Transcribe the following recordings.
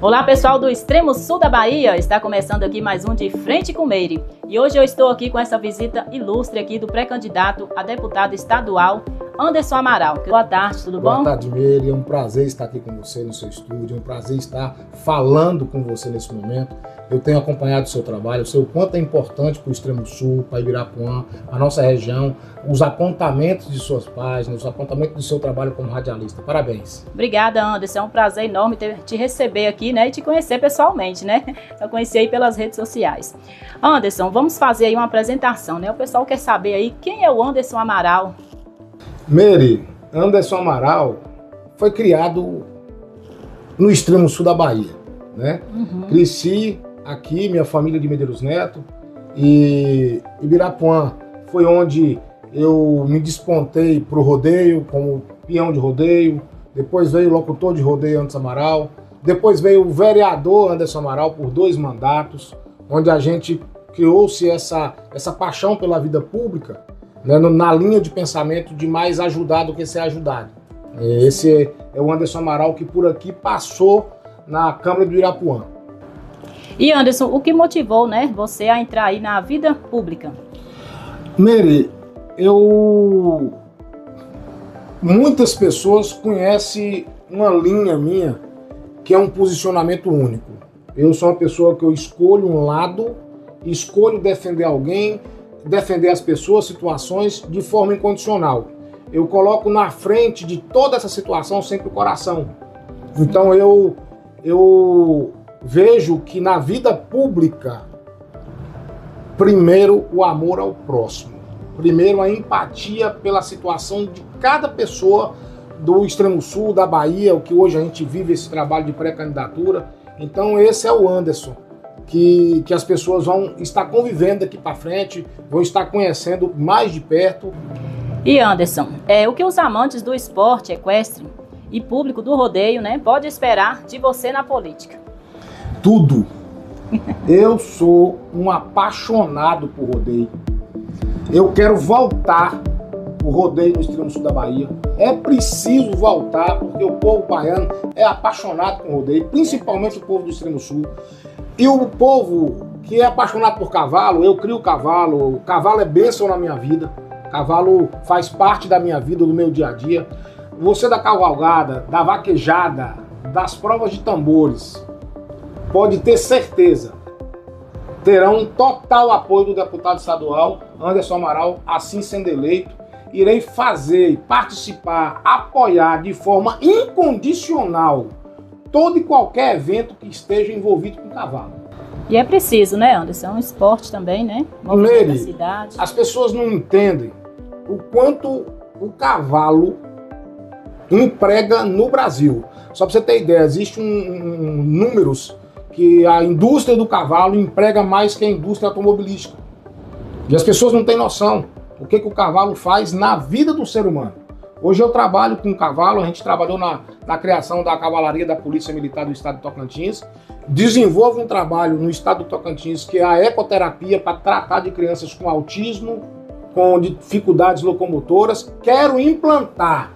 Olá pessoal do extremo sul da Bahia, está começando aqui mais um De Frente com Meire. E hoje eu estou aqui com essa visita ilustre aqui do pré-candidato a deputado estadual, Anderson Amaral. Boa tarde, tudo bom? Boa tarde, Meire. É um prazer estar aqui com você no seu estúdio, é um prazer estar falando com você nesse momento. Eu tenho acompanhado o seu trabalho, eu sei o quanto é importante para o extremo sul, para Ibirapuã, a nossa região, os apontamentos de suas páginas, os apontamentos do seu trabalho como radialista. Parabéns. Obrigada, Anderson. É um prazer enorme te receber aqui, né, e te conhecer pessoalmente, né? Eu conheci aí pelas redes sociais. Anderson, vamos fazer aí uma apresentação, né? O pessoal quer saber aí quem é o Anderson Amaral. Meire, Anderson Amaral foi criado no extremo sul da Bahia, né? Cresci aqui, minha família de Medeiros Neto, e Ibirapuã foi onde eu me despontei para o rodeio, como peão de rodeio. Depois veio o locutor de rodeio Anderson Amaral. Depois veio o vereador Anderson Amaral por 2 mandatos, onde a gente criou-se essa paixão pela vida pública, né, na linha de pensamento de mais ajudar do que ser ajudado. Esse é o Anderson Amaral que por aqui passou na Câmara do Ibirapuã. E Anderson, o que motivou, né, você a entrar aí na vida pública? Meire, muitas pessoas conhecem uma linha minha que é um posicionamento único. Eu sou uma pessoa que eu escolho um lado, escolho defender alguém, defender as pessoas, situações de forma incondicional. Eu coloco na frente de toda essa situação sempre o coração. Então eu vejo que na vida pública, primeiro o amor ao próximo, primeiro a empatia pela situação de cada pessoa do extremo sul da Bahia, o que hoje a gente vive esse trabalho de pré-candidatura. Então esse é o Anderson que as pessoas vão estar convivendo daqui para frente, vão estar conhecendo mais de perto. E Anderson, o que os amantes do esporte equestre e público do rodeio, né, pode esperar de você na política? Tudo. Eu sou um apaixonado por rodeio. Eu quero voltar o rodeio no extremo sul da Bahia. É preciso voltar, porque o povo baiano é apaixonado por rodeio, principalmente o povo do extremo sul. E o povo que é apaixonado por cavalo, eu crio cavalo, o cavalo é bênção na minha vida, cavalo faz parte da minha vida, do meu dia a dia. Você da cavalgada, da vaquejada, das provas de tambores, pode ter certeza, terão total apoio do deputado estadual Anderson Amaral, assim sendo eleito. Irei fazer, participar, apoiar de forma incondicional todo e qualquer evento que esteja envolvido com cavalo. E é preciso, né, Anderson? É um esporte também, né? Movimento da cidade. As pessoas não entendem o quanto o cavalo emprega no Brasil. Só para você ter ideia, existem números que a indústria do cavalo emprega mais que a indústria automobilística. E as pessoas não têm noção o que o cavalo faz na vida do ser humano. Hoje eu trabalho com cavalo, a gente trabalhou na criação da cavalaria da Polícia Militar do Estado do Tocantins, desenvolve um trabalho no Estado do Tocantins que é a ecoterapia para tratar de crianças com autismo, com dificuldades locomotoras. Quero implantar,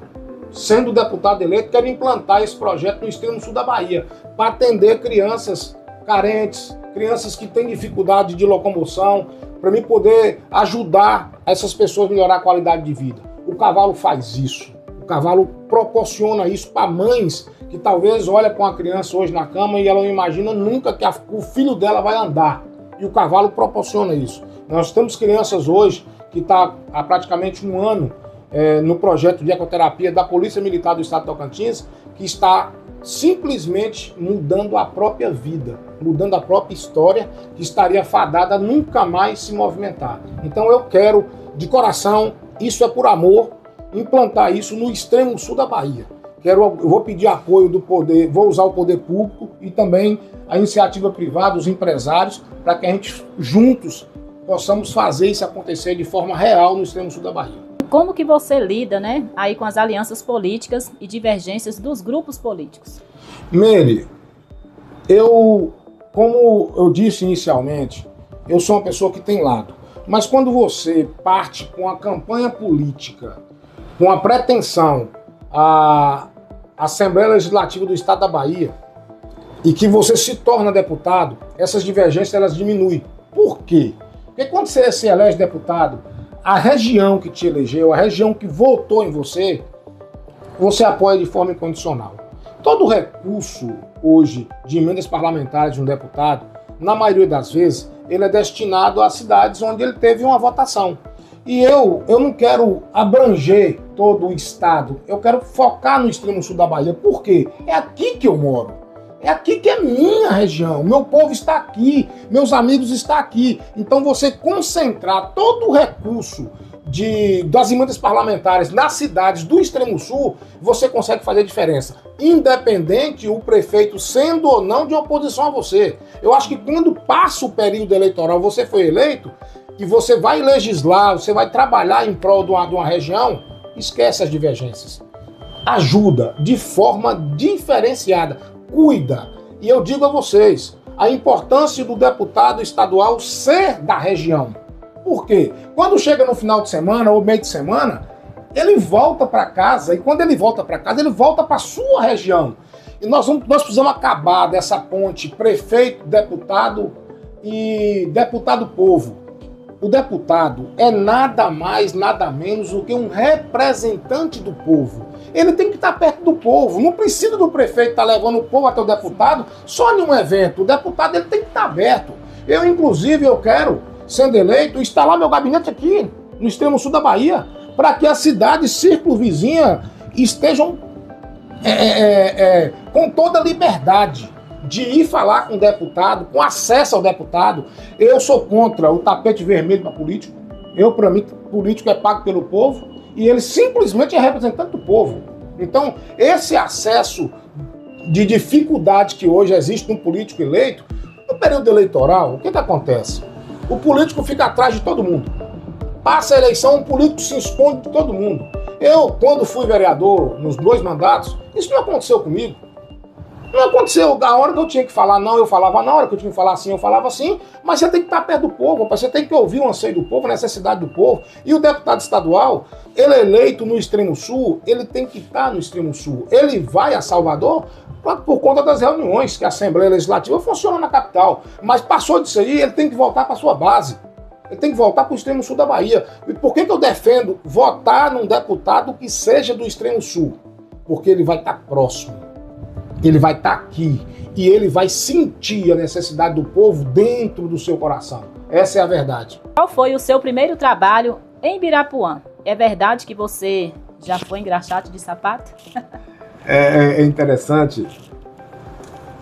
sendo deputado eleito, quero implantar esse projeto no extremo sul da Bahia, para atender crianças carentes, crianças que têm dificuldade de locomoção, para mim poder ajudar essas pessoas a melhorar a qualidade de vida. O cavalo faz isso, o cavalo proporciona isso para mães que talvez olhem para uma criança hoje na cama e ela não imagina nunca que o filho dela vai andar, e o cavalo proporciona isso. Nós temos crianças hoje que estão há praticamente um ano no projeto de ecoterapia da Polícia Militar do Estado do Tocantins, que está simplesmente mudando a própria vida, mudando a própria história, que estaria fadada a nunca mais se movimentar. Então eu quero, de coração, isso é por amor, implantar isso no extremo sul da Bahia. Eu vou pedir apoio do poder, vou usar o poder público e também a iniciativa privada, os empresários, para que a gente juntos possamos fazer isso acontecer de forma real no extremo sul da Bahia. Como que você lida, né, aí com as alianças políticas e divergências dos grupos políticos? Meire, como eu disse inicialmente, eu sou uma pessoa que tem lado. Mas quando você parte com a campanha política, com a pretensão à Assembleia Legislativa do Estado da Bahia, e que você se torna deputado, essas divergências elas diminuem. Por quê? Porque quando você se elege deputado, a região que te elegeu, a região que votou em você, você apoia de forma incondicional. Todo recurso hoje de emendas parlamentares de um deputado, na maioria das vezes, ele é destinado a cidades onde ele teve uma votação. E eu não quero abranger todo o estado, eu quero focar no extremo sul da Bahia. Por quê? É aqui que eu moro. É aqui que é minha região, meu povo está aqui, meus amigos estão aqui. Então você concentrar todo o recurso das emendas parlamentares nas cidades do extremo sul, você consegue fazer diferença. Independente o prefeito sendo ou não de oposição a você. Eu acho que quando passa o período eleitoral, você foi eleito, e você vai legislar, você vai trabalhar em prol de uma região, esquece as divergências. Ajuda de forma diferenciada. Cuida. E eu digo a vocês, a importância do deputado estadual ser da região. Por quê? Quando chega no final de semana ou meio de semana, ele volta para casa, e quando ele volta para casa, ele volta para a sua região. E nós precisamos acabar dessa ponte prefeito, deputado e deputado-povo. O deputado é nada mais, nada menos do que um representante do povo. Ele tem que estar perto do povo. Não precisa do prefeito estar levando o povo até o deputado só em um evento. O deputado ele tem que estar aberto. Inclusive, eu quero, sendo eleito, instalar meu gabinete aqui, no extremo sul da Bahia, para que as cidades círculo vizinha estejam com toda a liberdade de ir falar com o deputado, com acesso ao deputado. Eu sou contra o tapete vermelho para político. Para mim, político é pago pelo povo e ele simplesmente é representante do povo. Então, esse acesso de dificuldade que hoje existe no político eleito, no período eleitoral, o que acontece? O político fica atrás de todo mundo. Passa a eleição, o político se esconde de todo mundo. Quando fui vereador, nos 2 mandatos, isso não aconteceu comigo. Não aconteceu, a hora que eu tinha que falar não, eu falava na hora que eu tinha que falar sim, eu falava sim, mas você tem que estar perto do povo, você tem que ouvir o anseio do povo, a necessidade do povo. E o deputado estadual, ele é eleito no extremo sul, ele tem que estar no extremo sul. Ele vai a Salvador por conta das reuniões que a Assembleia Legislativa funciona na capital, mas passou disso aí, ele tem que voltar para a sua base. Ele tem que voltar para o extremo sul da Bahia. E por que eu defendo votar num deputado que seja do extremo sul? Porque ele vai estar próximo. Ele vai estar aqui e ele vai sentir a necessidade do povo dentro do seu coração. Essa é a verdade. Qual foi o seu primeiro trabalho em Ibirapuã? É verdade que você já foi engraxate de sapato? É interessante.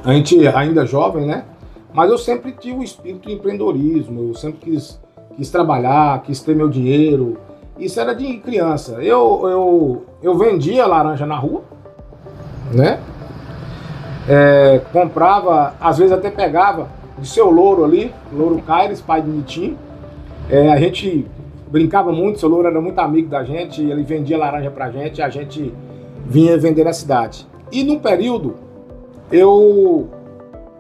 A gente ainda é jovem, né? Mas eu sempre tive o espírito de empreendedorismo. Eu sempre quis trabalhar, quis ter meu dinheiro. Isso era de criança. Eu vendia laranja na rua, né? Comprava, às vezes até pegava de seu louro ali, Louro Caires, pai de Nitinho. A gente brincava muito, seu louro era muito amigo da gente, ele vendia laranja pra gente, a gente vinha vender na cidade. E num período, eu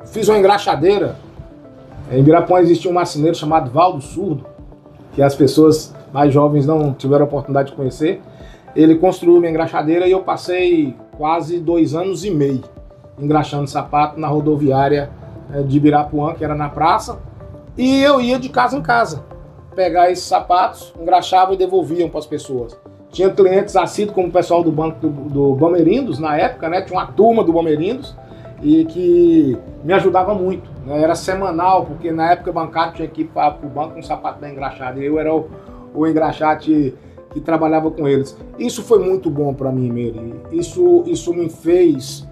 fiz uma engraxadeira. Em Ibirapuã existia um marceneiro chamado Valdo Surdo, que as pessoas mais jovens não tiveram a oportunidade de conhecer. Ele construiu minha engraxadeira e eu passei quase 2 anos e meio engraxando sapato na rodoviária de Ibirapuã, que era na praça, e eu ia de casa em casa pegar esses sapatos, engraxava e devolviam para as pessoas. Tinha clientes assíduos como o pessoal do banco do Bamerindos na época, né? Tinha uma turma do Bamerindos e que me ajudava muito, né? Era semanal, porque na época o bancário tinha que ir para o banco com um sapato da engraxada, e eu era o engraxate que trabalhava com eles. Isso foi muito bom para mim, Mary. Isso me fez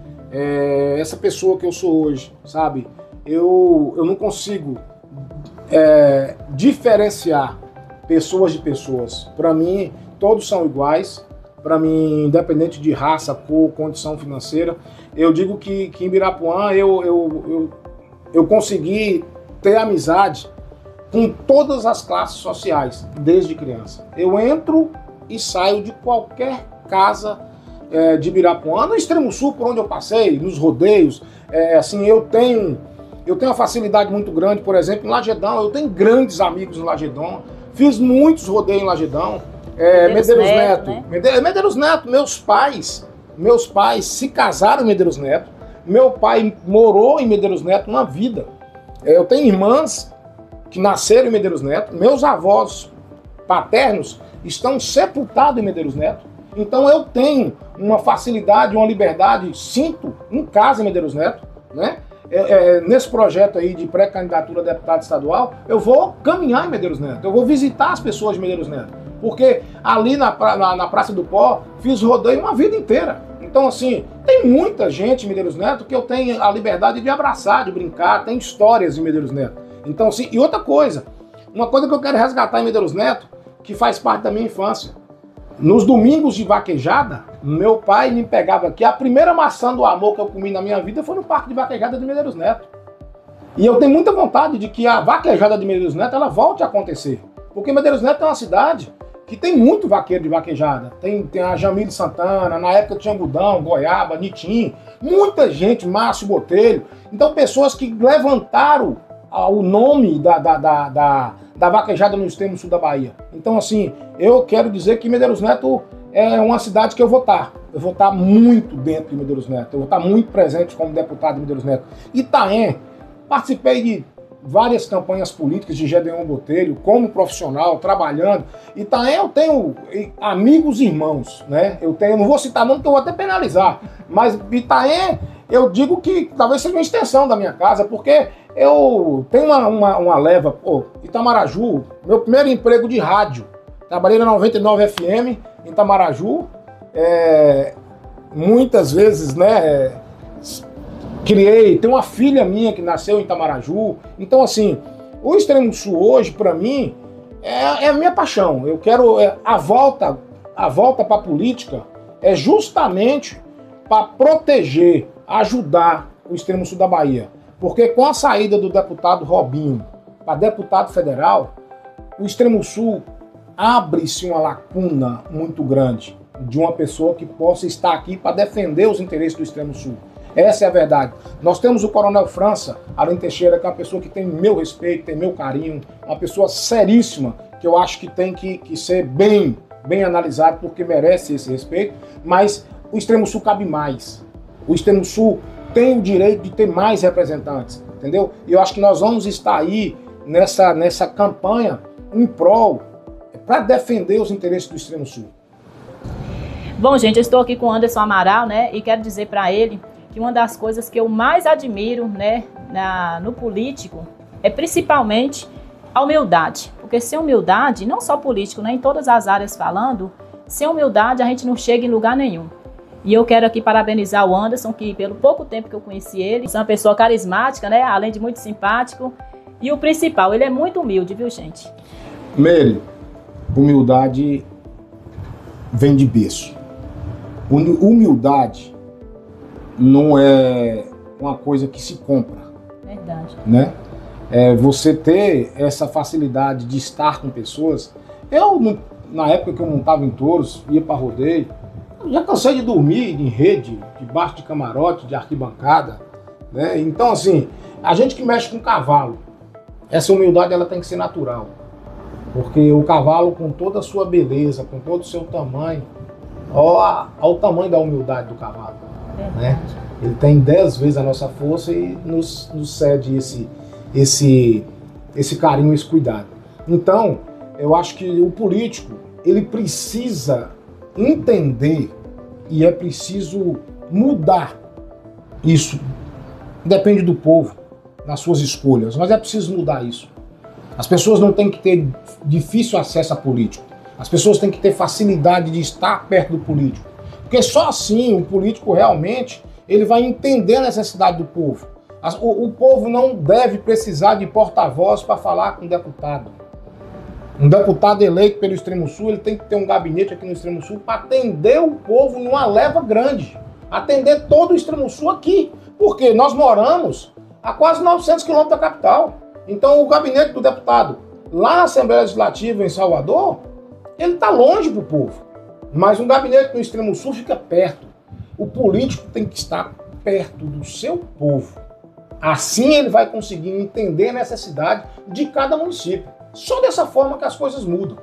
essa pessoa que eu sou hoje, sabe? Eu não consigo diferenciar pessoas de pessoas. Para mim, todos são iguais. Para mim, independente de raça, cor, condição financeira. Eu digo que em Ibirapuã eu consegui ter amizade com todas as classes sociais, desde criança. Eu entro e saio de qualquer casa de Ibirapuã, no extremo sul, por onde eu passei, nos rodeios. Assim, eu tenho uma facilidade muito grande, por exemplo, em Lagedão. Eu tenho grandes amigos em Lagedão. Fiz muitos rodeios em Lagedão. Medeiros Neto. Né? Medeiros Neto, meus pais se casaram em Medeiros Neto. Meu pai morou em Medeiros Neto uma vida. Eu tenho irmãs que nasceram em Medeiros Neto, meus avós paternos estão sepultados em Medeiros Neto. Então eu tenho uma facilidade, uma liberdade, sinto em casa em Medeiros Neto, né? Nesse projeto aí de pré-candidatura a deputado estadual, eu vou caminhar em Medeiros Neto, eu vou visitar as pessoas de Medeiros Neto, porque ali na Praça do Pó fiz rodeio uma vida inteira. Então assim, tem muita gente em Medeiros Neto que eu tenho a liberdade de abraçar, de brincar, tem histórias em Medeiros Neto. Então assim, e outra coisa, uma coisa que eu quero resgatar em Medeiros Neto, que faz parte da minha infância. Nos domingos de vaquejada, meu pai me pegava aqui. A primeira maçã do amor que eu comi na minha vida foi no Parque de Vaquejada de Medeiros Neto. E eu tenho muita vontade de que a vaquejada de Medeiros Neto ela volte a acontecer. Porque Medeiros Neto é uma cidade que tem muito vaqueiro de vaquejada. Tem a Jamile Santana, na época tinha Budão, Goiaba, Nitim, muita gente, Márcio Botelho. Então pessoas que levantaram o nome da vaquejada no extremo sul da Bahia. Então assim, eu quero dizer que Medeiros Neto é uma cidade que eu vou estar. Eu vou estar muito dentro de Medeiros Neto. Eu vou estar muito presente como deputado de Medeiros Neto. Itaém, participei de várias campanhas políticas de Gedeon Botelho, como profissional, trabalhando. Itaém eu tenho amigos e irmãos, né? Eu não vou citar nome, porque eu vou até penalizar. Mas Itaém, eu digo que talvez seja uma extensão da minha casa, porque eu tenho uma leva, pô, Itamaraju, meu primeiro emprego de rádio. Trabalhei na 99 FM em Itamaraju, muitas vezes, né, tem uma filha minha que nasceu em Itamaraju. Então assim, o Extremo Sul hoje, para mim, é a minha paixão. Eu quero, a volta para a política é justamente para proteger, ajudar o Extremo Sul da Bahia. Porque com a saída do deputado Robinho para deputado federal, o Extremo Sul abre-se uma lacuna muito grande de uma pessoa que possa estar aqui para defender os interesses do Extremo Sul. Essa é a verdade. Nós temos o Coronel França Aline Teixeira, que é uma pessoa que tem meu respeito, tem meu carinho, uma pessoa seríssima, que eu acho que tem que ser bem analisado, porque merece esse respeito, mas o Extremo Sul cabe mais. O Extremo Sul tem o direito de ter mais representantes, entendeu? E eu acho que nós vamos estar aí nessa campanha em prol para defender os interesses do Extremo Sul. Bom, gente, eu estou aqui com o Anderson Amaral, né? E quero dizer para ele que uma das coisas que eu mais admiro, né, no político é principalmente a humildade. Porque sem humildade, não só político, né, em todas as áreas falando, sem humildade a gente não chega em lugar nenhum. E eu quero aqui parabenizar o Anderson, que pelo pouco tempo que eu conheci ele, é uma pessoa carismática, né, além de muito simpático. E o principal, ele é muito humilde, viu, gente? Meire, humildade vem de berço. Humildade não é uma coisa que se compra. Verdade. Né? Você ter essa facilidade de estar com pessoas. Eu, na época que eu montava em touros, ia para rodeio, já cansei de dormir em rede, debaixo de camarote, de arquibancada. Né? Então, assim, a gente que mexe com cavalo, essa humildade ela tem que ser natural. Porque o cavalo, com toda a sua beleza, com todo o seu tamanho, olha o tamanho da humildade do cavalo. Né? Ele tem 10 vezes a nossa força e nos cede esse carinho, esse cuidado. Então, eu acho que o político, ele precisa entender e é preciso mudar isso. Depende do povo, nas suas escolhas, mas é preciso mudar isso. As pessoas não têm que ter difícil acesso a político. As pessoas têm que ter facilidade de estar perto do político. Porque só assim o político realmente ele vai entender a necessidade do povo. O povo não deve precisar de porta-voz para falar com o deputado. Um deputado eleito pelo Extremo Sul, ele tem que ter um gabinete aqui no Extremo Sul para atender o povo numa leva grande. Atender todo o Extremo Sul aqui. Porque nós moramos a quase 900 quilômetros da capital. Então o gabinete do deputado lá na Assembleia Legislativa em Salvador, ele está longe do povo. Mas um gabinete no Extremo Sul fica perto. O político tem que estar perto do seu povo. Assim ele vai conseguir entender a necessidade de cada município. Só dessa forma que as coisas mudam.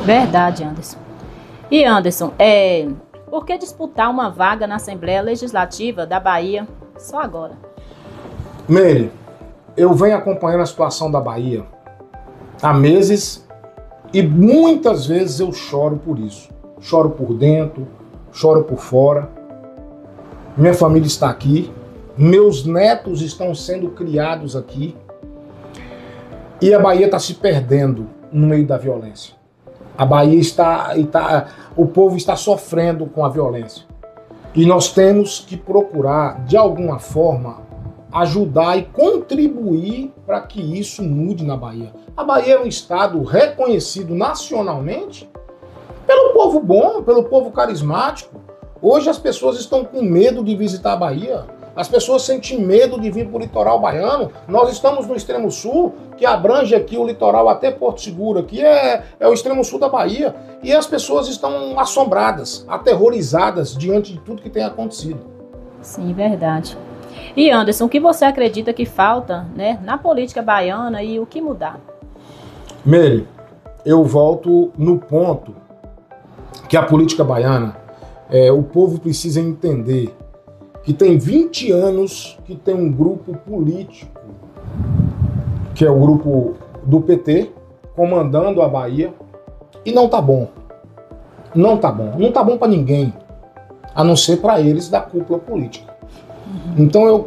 Verdade, Anderson. E Anderson, por que disputar uma vaga na Assembleia Legislativa da Bahia só agora? Meire, eu venho acompanhando a situação da Bahia há meses e muitas vezes eu choro por isso. Choro por dentro, choro por fora. Minha família está aqui, meus netos estão sendo criados aqui e a Bahia está se perdendo no meio da violência. A Bahia o povo está sofrendo com a violência. E nós temos que procurar, de alguma forma, ajudar e contribuir para que isso mude na Bahia. A Bahia é um estado reconhecido nacionalmente pelo povo bom, pelo povo carismático. Hoje as pessoas estão com medo de visitar a Bahia. As pessoas sentem medo de vir para o litoral baiano. Nós estamos no extremo sul, que abrange aqui o litoral até Porto Seguro, aqui é o extremo sul da Bahia. E as pessoas estão assombradas, aterrorizadas diante de tudo que tem acontecido. Sim, verdade. E Anderson, o que você acredita que falta, né, na política baiana e o que mudar? Meire, eu volto no ponto que a política baiana, o povo precisa entender que tem 20 anos que tem um grupo político, que é o grupo do PT, comandando a Bahia, e não tá bom. Não tá bom. Não tá bom para ninguém, a não ser para eles da cúpula política. Então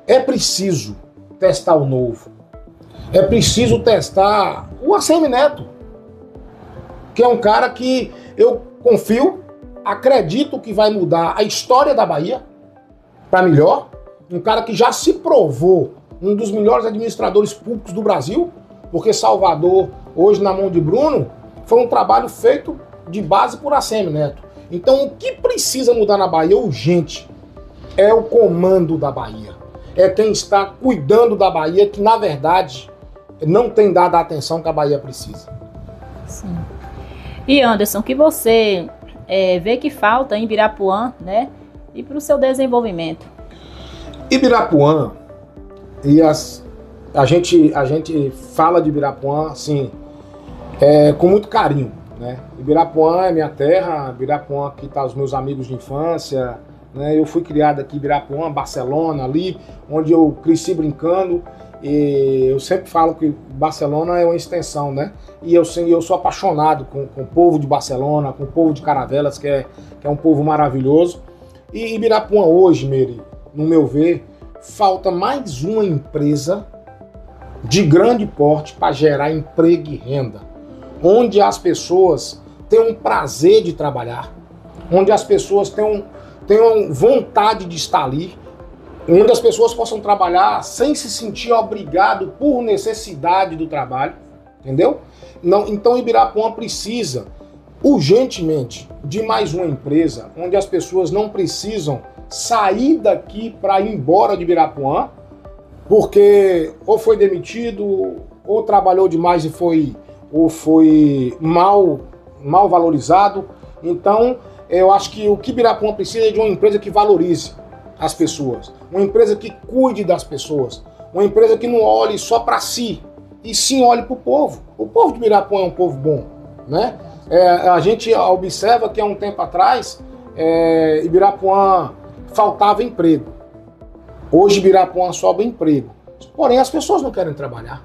é preciso testar o novo. É preciso testar o ACM Neto, que é um cara que eu confio, acredito que vai mudar a história da Bahia para melhor. Um cara que já se provou um dos melhores administradores públicos do Brasil, porque Salvador, hoje na mão de Bruno, foi um trabalho feito de base por ACM Neto. Então o que precisa mudar na Bahia urgente é o comando da Bahia. É quem está cuidando da Bahia, que na verdade não tem dado a atenção que a Bahia precisa. Sim. E Anderson, o que você vê que falta em Ibirapuã, né, e para o seu desenvolvimento? Ibirapuã, a gente fala de Ibirapuã assim, com muito carinho, né? Ibirapuã é minha terra, Ibirapuã aqui tá os meus amigos de infância, né? Eu fui criado aqui em Ibirapuã, Barcelona, ali onde eu cresci brincando. E eu sempre falo que Barcelona é uma extensão, né? E eu sou apaixonado com o povo de Barcelona, com o povo de Caravelas, que é um povo maravilhoso. E Ibirapuã hoje, Meire, no meu ver, falta mais uma empresa de grande porte para gerar emprego e renda, onde as pessoas tenham prazer de trabalhar, onde as pessoas tenham vontade de estar ali, onde as pessoas possam trabalhar sem se sentir obrigado por necessidade do trabalho, entendeu? Então Ibirapuã precisa urgentemente de mais uma empresa onde as pessoas não precisam sair daqui para ir embora de Ibirapuã, porque ou foi demitido, ou trabalhou demais e foi mal valorizado. Então eu acho que o que Ibirapuã precisa é de uma empresa que valorize as pessoas, uma empresa que cuide das pessoas, uma empresa que não olhe só para si, e sim olhe para o povo. O povo de Ibirapuã é um povo bom, né? A gente observa que há um tempo atrás, Ibirapuã faltava emprego. Hoje Ibirapuã sobe emprego. Porém, as pessoas não querem trabalhar,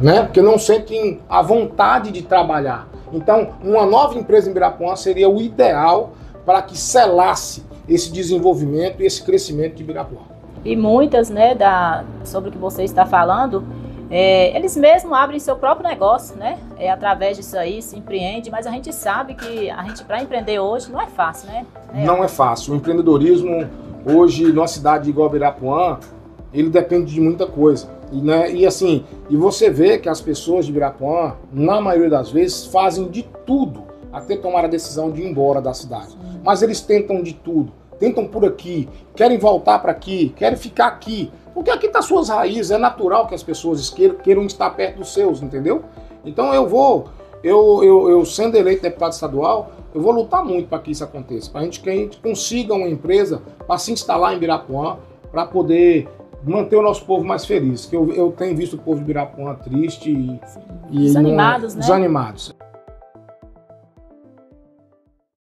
né? Porque não sentem a vontade de trabalhar. Então, uma nova empresa em Ibirapuã seria o ideal para que selasse esse desenvolvimento e esse crescimento de Ibirapuã. E muitas, né, sobre o que você está falando, eles mesmos abrem seu próprio negócio, né? Através disso aí se empreende, mas a gente sabe que para empreender hoje não é fácil, né? Não é fácil. O empreendedorismo hoje, numa cidade igual Ibirapuã, ele depende de muita coisa. E você vê que as pessoas de Ibirapuã, na maioria das vezes, fazem de tudo até tomar a decisão de ir embora da cidade. Sim. Mas eles tentam de tudo. Tentam por aqui, querem voltar para aqui, querem ficar aqui. Porque aqui tá suas raízes, é natural que as pessoas queiram estar perto dos seus, entendeu? Então eu sendo eleito deputado estadual, eu vou lutar muito para que isso aconteça, para que a gente consiga uma empresa para se instalar em Ibirapuã, para poder manter o nosso povo mais feliz. Que eu tenho visto o povo de Ibirapuã triste e desanimados, né? Desanimados.